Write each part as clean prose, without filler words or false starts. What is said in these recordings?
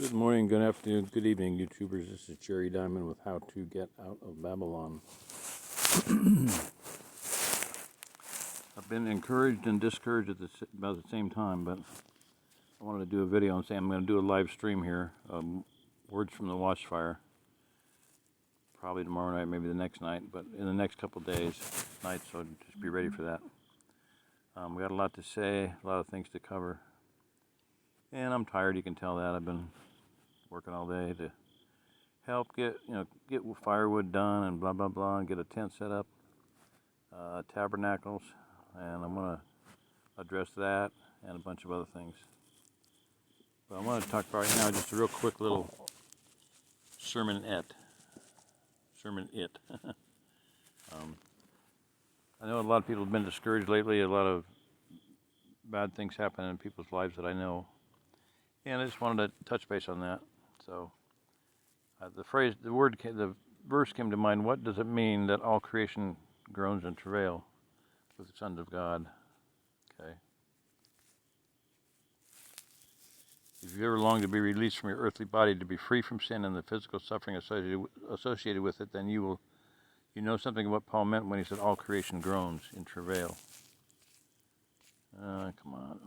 Good morning, good afternoon, good evening, YouTubers. This is Jerry Diamond with How to Get Out of Babylon. I've been encouraged and discouraged at about the same time, but I wanted to do a video and say I'm going to do a live stream here, Words from the Watchfire, probably tomorrow night, maybe the next night, but in the next couple days, nights, so just be ready for that. We got a lot to say, a lot of things to cover, and I'm tired, you can tell that. I've been working all day to help get firewood done and blah blah blah, and get a tent set up, Tabernacles, and I'm going to address that and a bunch of other things. But I want to talk about right now just a real quick little sermonette. I know a lot of people have been discouraged lately. A lot of bad things happen in people's lives that I know, and I just wanted to touch base on that. So the verse came to mind. What does it mean that all creation groans and travail with the sons of God? Okay. If you ever long to be released from your earthly body, to be free from sin and the physical suffering associated with it, then you know something of what Paul meant when he said all creation groans in travail. Come on.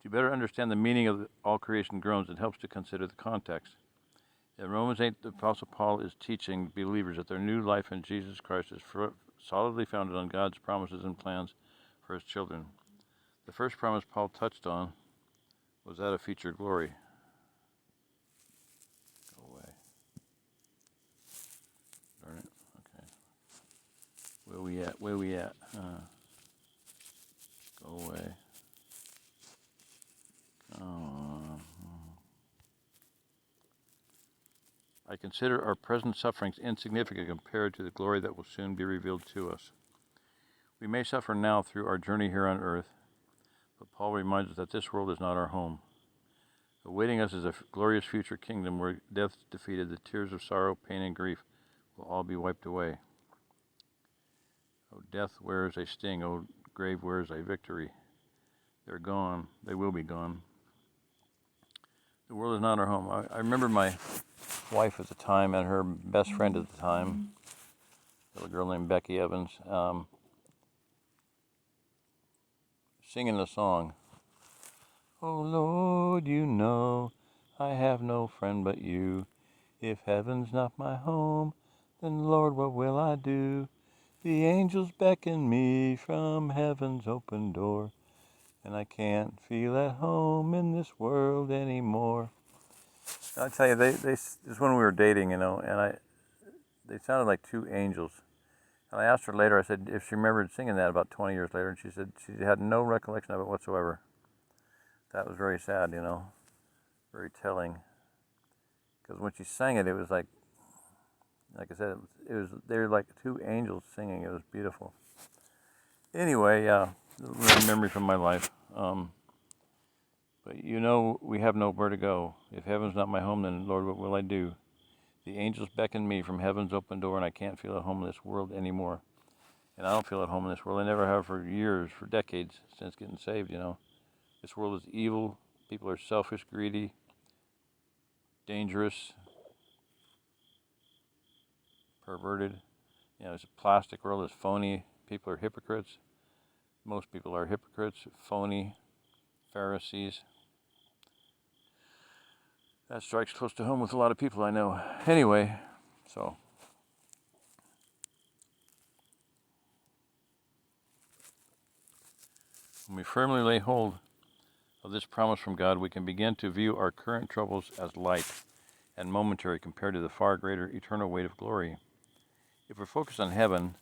To better understand the meaning of all creation groans, it helps to consider the context. In Romans 8, the Apostle Paul is teaching believers that their new life in Jesus Christ is solidly founded on God's promises and plans for His children. The first promise Paul touched on was that of future glory. Go away. Darn it. Okay. Where we at? Go away. I consider our present sufferings insignificant compared to the glory that will soon be revealed to us. We may suffer now through our journey here on earth, but Paul reminds us that this world is not our home. Awaiting us is a glorious future kingdom where death is defeated, the tears of sorrow, pain, and grief will all be wiped away. Oh, death, where is a sting? Oh, grave, where is a victory? They're gone. They will be gone. The world is not our home. I remember my wife at the time and her best friend at the time, a little girl named Becky Evans, singing the song, "Oh Lord, you know I have no friend but you. If heaven's not my home, then Lord, what will I do? The angels beckon me from heaven's open door, and I can't feel at home in this world anymore." I tell you, this is when we were dating, and they sounded like two angels. And I asked her later, I said if she remembered singing that about 20 years later, and she said she had no recollection of it whatsoever. That was very sad, very telling. Because when she sang it, it was like I said, they were like two angels singing. It was beautiful. Anyway, a little memory from my life. But we have nowhere to go. If heaven's not my home, then Lord, what will I do? The angels beckon me from heaven's open door, and I can't feel at home in this world anymore. And I don't feel at home in this world. I never have for years, for decades, since getting saved, This world is evil. People are selfish, greedy, dangerous, perverted. It's a plastic world. It's phony. People are hypocrites. Most people are hypocrites, phony, Pharisees. That strikes close to home with a lot of people I know. Anyway, so when we firmly lay hold of this promise from God, we can begin to view our current troubles as light and momentary compared to the far greater eternal weight of glory. If we're focused on heaven,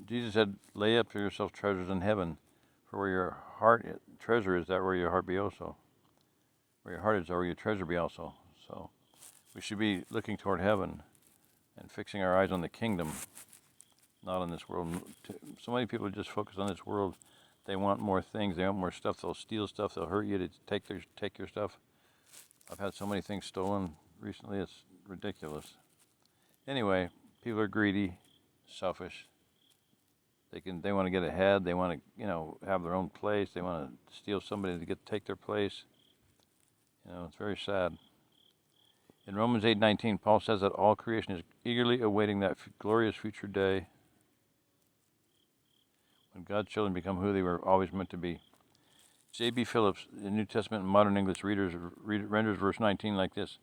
Jesus said, "Lay up for yourself treasures in heaven, for where your treasure is, that where your heart be also. Where your heart is, there where your treasure be also." So we should be looking toward heaven and fixing our eyes on the kingdom, not on this world. So many people just focus on this world. They want more things. They want more stuff. They'll steal stuff. They'll hurt you to take your stuff. I've had so many things stolen recently. It's ridiculous. Anyway, people are greedy, selfish. They want to get ahead. They want to, have their own place. They want to steal somebody to take their place. It's very sad. In Romans 8:19, Paul says that all creation is eagerly awaiting that glorious future day when God's children become who they were always meant to be. J.B. Phillips, the New Testament and modern English readers, renders verse 19 like this: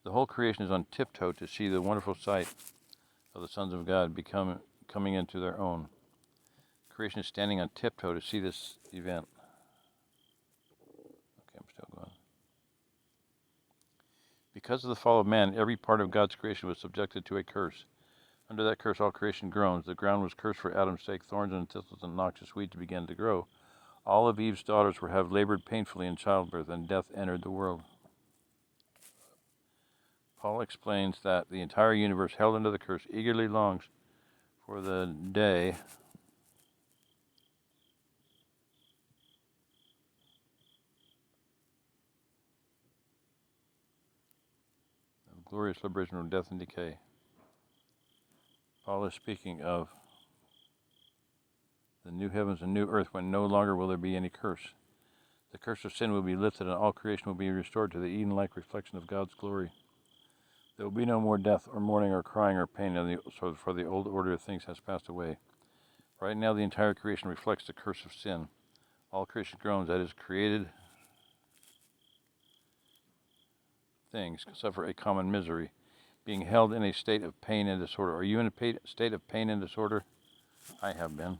the whole creation is on tiptoe to see the wonderful sight of the sons of God coming into their own. Creation is standing on tiptoe to see this event. Okay, I'm still going. Because of the fall of man, every part of God's creation was subjected to a curse. Under that curse, all creation groans. The ground was cursed for Adam's sake. Thorns and thistles and noxious weeds began to grow. All of Eve's daughters have labored painfully in childbirth, and death entered the world. Paul explains that the entire universe, held under the curse, eagerly longs for the day of glorious liberation from death and decay. Paul is speaking of the new heavens and new earth when no longer will there be any curse. The curse of sin will be lifted and all creation will be restored to the Eden-like reflection of God's glory. There will be no more death or mourning or crying or pain, for the old order of things has passed away. Right now the entire creation reflects the curse of sin. All creation groans, that is, created things suffer a common misery, being held in a state of pain and disorder. Are you in a state of pain and disorder? I have been.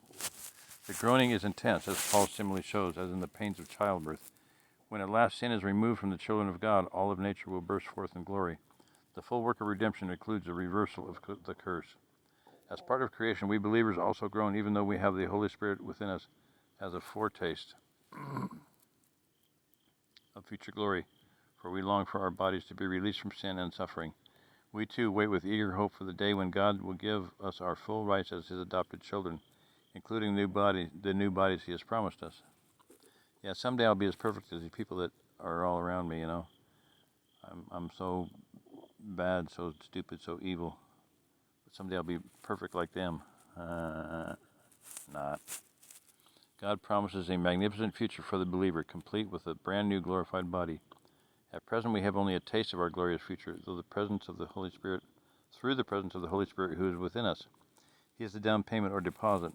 The groaning is intense, as Paul's simile shows, as in the pains of childbirth. When at last sin is removed from the children of God, all of nature will burst forth in glory. The full work of redemption includes a reversal of the curse. As part of creation, we believers also groan, even though we have the Holy Spirit within us as a foretaste of future glory, for we long for our bodies to be released from sin and suffering. We too wait with eager hope for the day when God will give us our full rights as His adopted children, including the new bodies He has promised us. Yeah, someday I'll be as perfect as the people that are all around me, you know. I'm so bad, so stupid, so evil. But someday I'll be perfect like them. Not. God promises a magnificent future for the believer, complete with a brand new glorified body. At present, we have only a taste of our glorious future, through the presence of the Holy Spirit, who is within us. He is the down payment or deposit,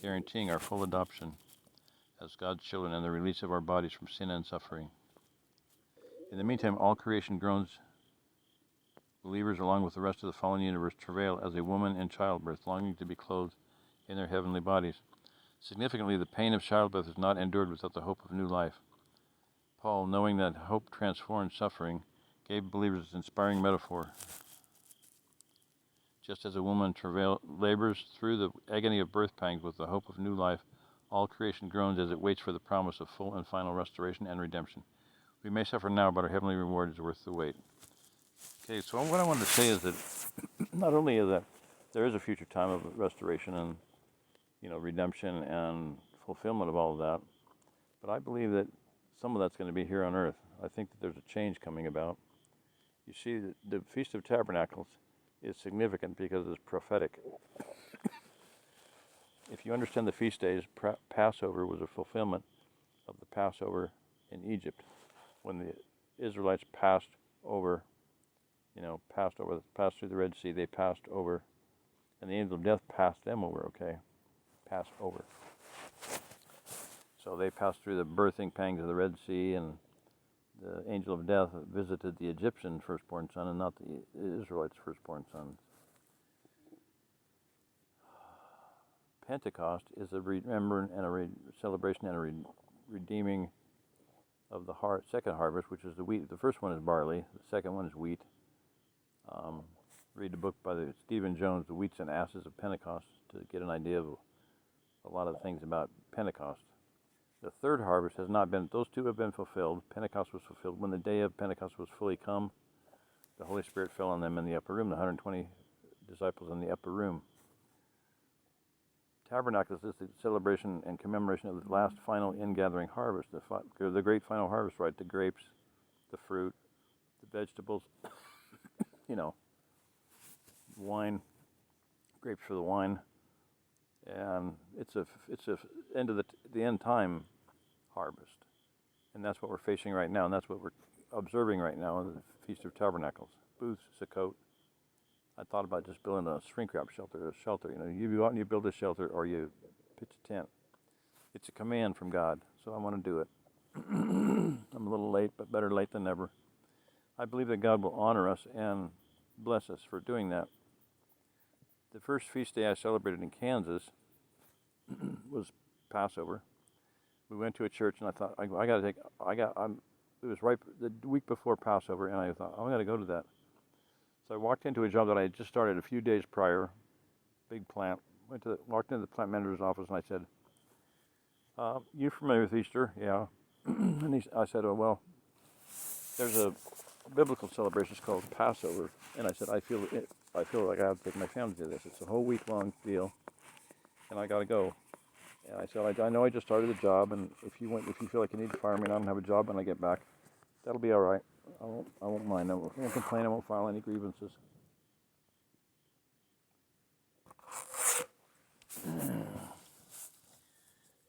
guaranteeing our full adoption as God's children and the release of our bodies from sin and suffering. In the meantime, all creation groans. Believers, along with the rest of the fallen universe, travail as a woman in childbirth, longing to be clothed in their heavenly bodies. Significantly, the pain of childbirth is not endured without the hope of new life. Paul, knowing that hope transforms suffering, gave believers this inspiring metaphor. Just as a woman labors through the agony of birth pangs with the hope of new life, all creation groans as it waits for the promise of full and final restoration and redemption. We may suffer now, but our heavenly reward is worth the wait. Okay, so what I wanted to say is that not only is that there is a future time of restoration and redemption and fulfillment of all of that, but I believe that some of that's going to be here on earth. I think that there's a change coming about. You see, the Feast of Tabernacles is significant because it's prophetic. If you understand the feast days, Passover was a fulfillment of the Passover in Egypt, when the Israelites passed through the Red Sea. They passed over, and the angel of death passed them over. Okay, pass over. So they passed through the birthing pangs of the Red Sea, and the angel of death visited the Egyptian firstborn son and not the Israelites' firstborn sons. Pentecost is a remembrance and a celebration and a redeeming of the second harvest, which is the wheat. The first one is barley. The second one is wheat. Read the book by Stephen Jones, The Wheats and Asses of Pentecost, to get an idea of a lot of things about Pentecost. The third harvest has not been, those two have been fulfilled. Pentecost was fulfilled. When the day of Pentecost was fully come, the Holy Spirit fell on them in the upper room, the 120 disciples in the upper room. Tabernacles is the celebration and commemoration of the last final ingathering harvest, the great final harvest, right? The grapes, the fruit, the vegetables, wine, grapes for the wine, and it's a end of the end time harvest, and that's what we're facing right now, and that's what we're observing right now the Feast of Tabernacles. Booths, Sukkot. I thought about just building a shrink wrap shelter, You go out and you build a shelter or you pitch a tent. It's a command from God, so I want to do it. I'm a little late, but better late than never. I believe that God will honor us and bless us for doing that. The first feast day I celebrated in Kansas was Passover. We went to a church, and I thought, it was right the week before Passover, and I thought, I got to go to that. So I walked into a job that I had just started a few days prior, big plant. Walked into the plant manager's office, and I said, "You familiar with Easter?" "Yeah." And I said, "Oh well, there's a biblical celebration called Passover," and I said, "I feel like I have to take my family to this. It's a whole week-long deal, and I got to go." And I said, "I know I just started a job, and if you feel like you need to fire me and I don't have a job when I get back, that'll be all right. I won't mind. I won't complain. I won't file any grievances."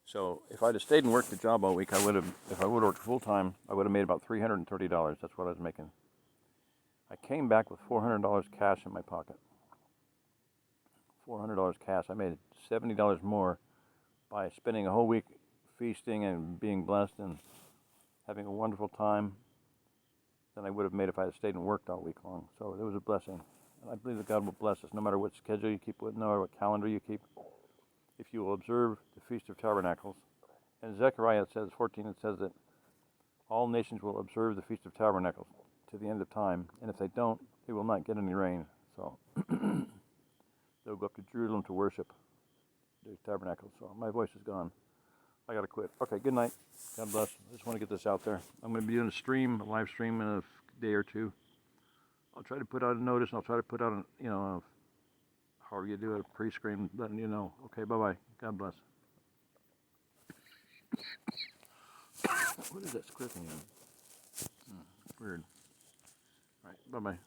So if I'd have stayed and worked the job all week, if I would have worked full time, I would have made about $330. That's what I was making. I came back with $400 cash in my pocket. $400 cash. I made $70 more by spending a whole week feasting and being blessed and having a wonderful time than I would have made if I had stayed and worked all week long. So it was a blessing. And I believe that God will bless us no matter what schedule you keep, no matter what calendar you keep. If you will observe the Feast of Tabernacles. And Zechariah 14, it says that all nations will observe the Feast of Tabernacles to the end of time. And if they don't, they will not get any rain. So they'll go up to Jerusalem to worship the tabernacle. So my voice is gone. I got to quit. Okay, good night. God bless. I just want to get this out there. I'm going to be doing a live stream in a day or two. I'll try to put out a notice. I'll try to put out, however you do it, a pre-screen letting you know. Okay, bye-bye. God bless. What is that scripting in? Weird. All right, bye-bye.